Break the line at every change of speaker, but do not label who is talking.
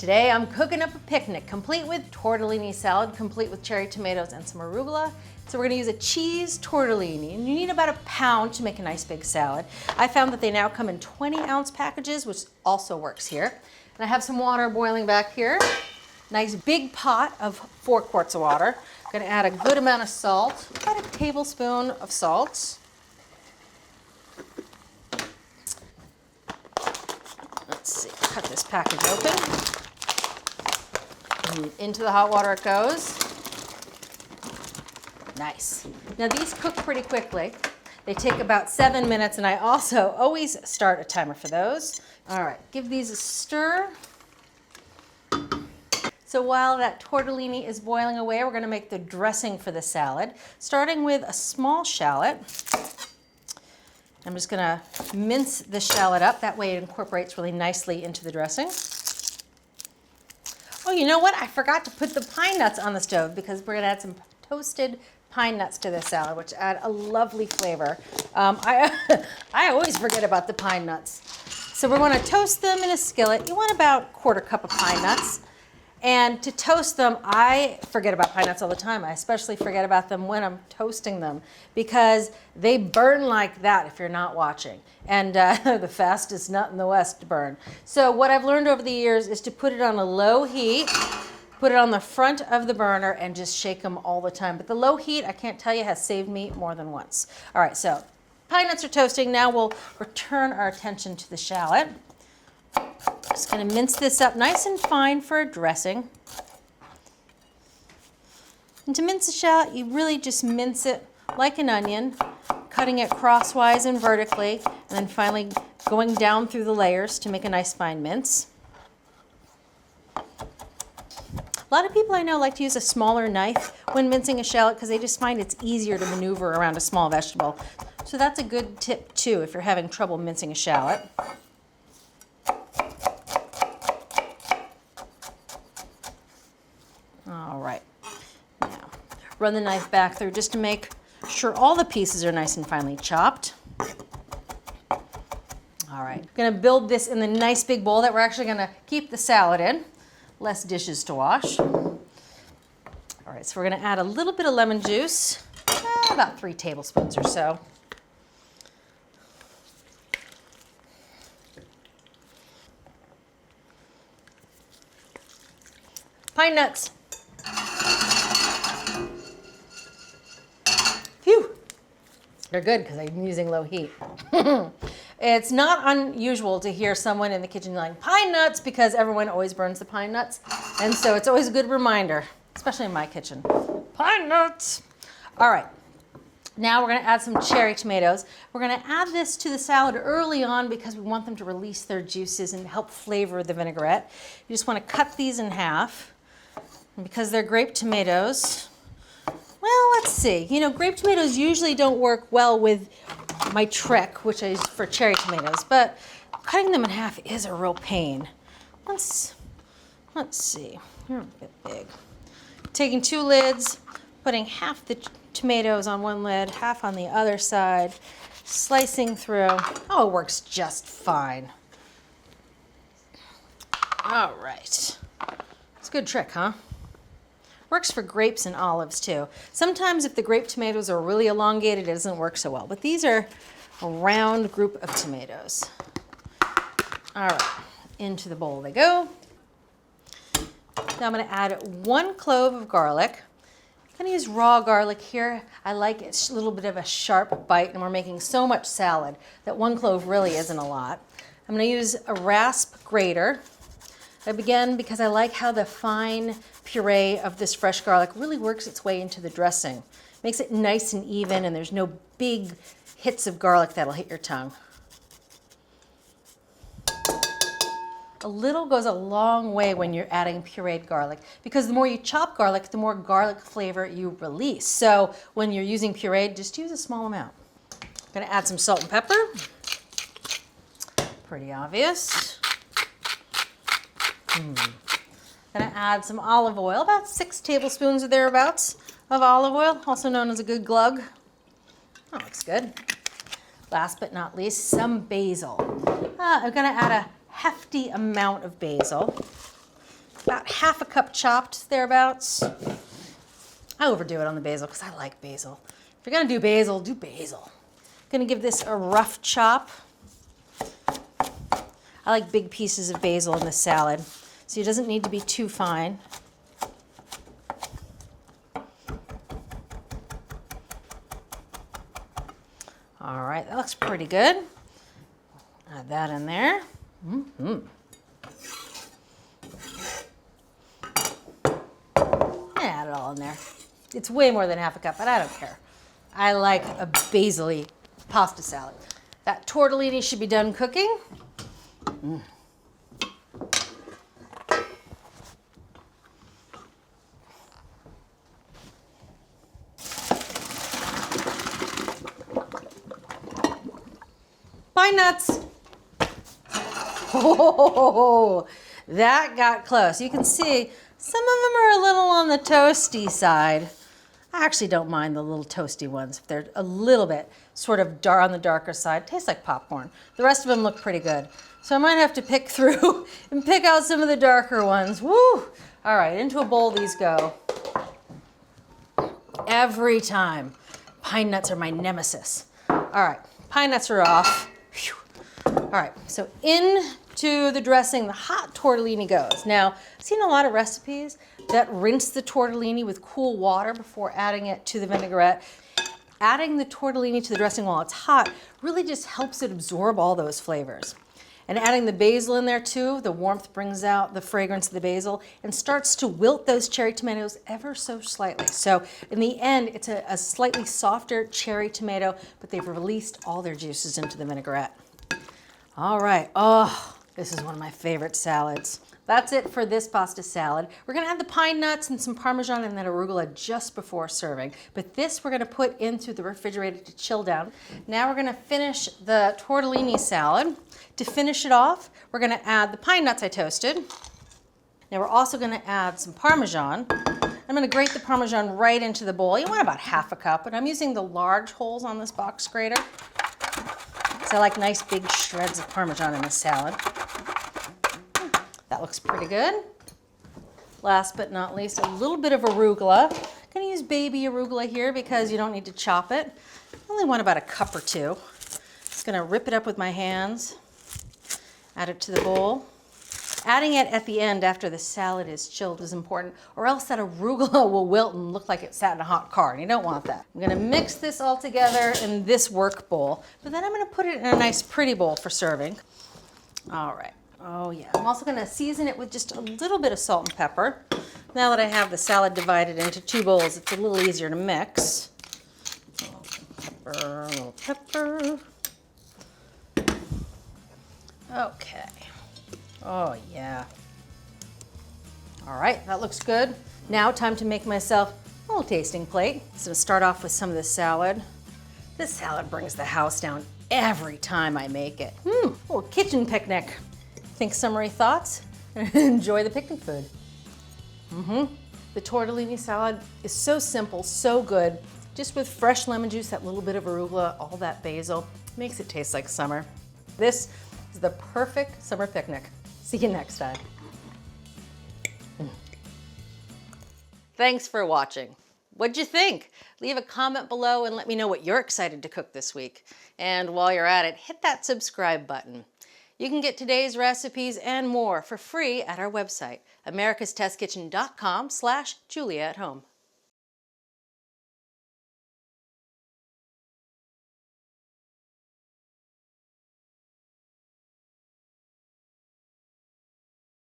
Today I'm cooking up a picnic, complete with tortellini salad, complete with cherry tomatoes and some arugula. So we're gonna use a cheese tortellini, and you need about a pound to make a nice big salad. I found that they now come in 20-ounce packages, which also works here. And I have some water boiling back here. Nice big pot of 4 quarts of water. I'm gonna add a good amount of salt, about a tablespoon of salt. Let's see, cut this package open. And into the hot water it goes. Nice. Now these cook pretty quickly. They take about 7 minutes, and I also always start a timer for those. All right, give these a stir. So while that tortellini is boiling away, we're gonna make the dressing for the salad, starting with a small shallot. I'm just gonna mince the shallot up. That way it incorporates really nicely into the dressing. Oh, you know what? I forgot to put the pine nuts on the stove because we're gonna add some toasted pine nuts to this salad, which add a lovely flavor. I always forget about the pine nuts. So we're gonna toast them in a skillet. You want about a 1/4 cup of pine nuts. And to toast them, I forget about pine nuts all the time. I especially forget about them when I'm toasting them because they burn like that if you're not watching. And the fastest nut in the West to burn. So what I've learned over the years is to put it on a low heat, put it on the front of the burner, and just shake them all the time. But the low heat, I can't tell you, has saved me more than once. All right, so pine nuts are toasting. Now we'll return our attention to the shallot. Just gonna mince this up nice and fine for a dressing. And to mince a shallot, you really just mince it like an onion, cutting it crosswise and vertically, and then finally going down through the layers to make a nice fine mince. A lot of people I know like to use a smaller knife when mincing a shallot because they just find it's easier to maneuver around a small vegetable. So that's a good tip too if you're having trouble mincing a shallot. All right, now run the knife back through just to make sure all the pieces are nice and finely chopped. All right, gonna build this in the nice big bowl that we're actually gonna keep the salad in. Less dishes to wash. All right, so we're gonna add a little bit of lemon juice, about 3 tablespoons or so. Pine nuts. Phew, they're good because I'm using low heat. It's not unusual to hear someone in the kitchen like pine nuts because everyone always burns the pine nuts. And so it's always a good reminder, especially in my kitchen. Pine nuts. All right, now we're gonna add some cherry tomatoes. We're gonna add this to the salad early on because we want them to release their juices and help flavor the vinaigrette. You just wanna cut these in half. And because they're grape tomatoes, well, let's see. You know, grape tomatoes usually don't work well with my trick, which is for cherry tomatoes, but cutting them in half is a real pain. Let's see. You're a bit big. Taking 2 lids, putting half the tomatoes on one lid, half on the other side, slicing through. Oh, it works just fine. All right. It's a good trick, huh? Works for grapes and olives too. Sometimes if the grape tomatoes are really elongated, it doesn't work so well, but these are a round group of tomatoes. All right, into the bowl they go. Now I'm gonna add 1 clove of garlic. I'm gonna use raw garlic here. I like it a little bit of a sharp bite, and we're making so much salad that 1 clove really isn't a lot. I'm gonna use a rasp grater. I began because I like how the fine puree of this fresh garlic really works its way into the dressing. Makes it nice and even, and there's no big hits of garlic that'll hit your tongue. A little goes a long way when you're adding pureed garlic because the more you chop garlic, the more garlic flavor you release. So when you're using pureed, just use a small amount. I'm gonna add some salt and pepper. Pretty obvious. Gonna add some olive oil, about 6 tablespoons or thereabouts of olive oil, also known as a good glug. That looks good. Last but not least, some basil. I'm gonna add a hefty amount of basil. about half a cup chopped, thereabouts. I overdo it on the basil because I like basil. If you're gonna do basil, do basil. Gonna give this a rough chop. I like big pieces of basil in the salad, so it doesn't need to be too fine. All right, that looks pretty good. Add that in there. Add it all in there. It's way more than half a cup, but I don't care. I like a basil-y pasta salad. That tortellini should be done cooking. Pine nuts. Oh, that got close. You can see some of them are a little on the toasty side. I actually don't mind the little toasty ones if they're a little bit sort of dark on the darker side. Tastes like popcorn. The rest of them look pretty good. So I might have to pick through and pick out some of the darker ones. Woo! All right, into a bowl these go. Every time. Pine nuts are my nemesis. All right, pine nuts are off. Whew. All right, so into the dressing, the hot tortellini goes. Now, I've seen a lot of recipes that rinse the tortellini with cool water before adding it to the vinaigrette. Adding the tortellini to the dressing while it's hot really just helps it absorb all those flavors. And adding the basil in there too, the warmth brings out the fragrance of the basil and starts to wilt those cherry tomatoes ever so slightly. So in the end, it's a slightly softer cherry tomato, but they've released all their juices into the vinaigrette. All right, oh, this is one of my favorite salads. That's it for this pasta salad. We're gonna add the pine nuts and some Parmesan and that arugula just before serving. But this we're gonna put into the refrigerator to chill down. Now we're gonna finish the tortellini salad. To finish it off, we're gonna add the pine nuts I toasted. Now we're also gonna add some Parmesan. I'm gonna grate the Parmesan right into the bowl. You want about half a cup, but I'm using the large holes on this box grater. So I like nice big shreds of Parmesan in the salad. That looks pretty good. Last but not least, a little bit of arugula. I'm gonna use baby arugula here because you don't need to chop it. I only want about a cup or two. Just gonna rip it up with my hands, add it to the bowl. Adding it at the end after the salad is chilled is important, or else that arugula will wilt and look like it sat in a hot car, and you don't want that. I'm gonna mix this all together in this work bowl, but then I'm gonna put it in a nice pretty bowl for serving. All right. Oh yeah, I'm also gonna season it with just a little bit of salt and pepper. Now that I have the salad divided into two bowls, it's a little easier to mix. A little pepper. Okay. Oh yeah. All right, that looks good. Now time to make myself a little tasting plate. So I'm gonna start off with some of the salad. This salad brings the house down every time I make it. A little kitchen picnic. Think summary thoughts and enjoy the picnic food. The tortellini salad is so simple, so good. Just with fresh lemon juice, that little bit of arugula, all that basil, makes it taste like summer. This is the perfect summer picnic. See you next time. Thanks for watching. What'd you think? Leave a comment below and let me know what you're excited to cook this week. And while you're at it, hit that subscribe button. You can get today's recipes and more for free at our website, americastestkitchen.com/JuliaAtHome.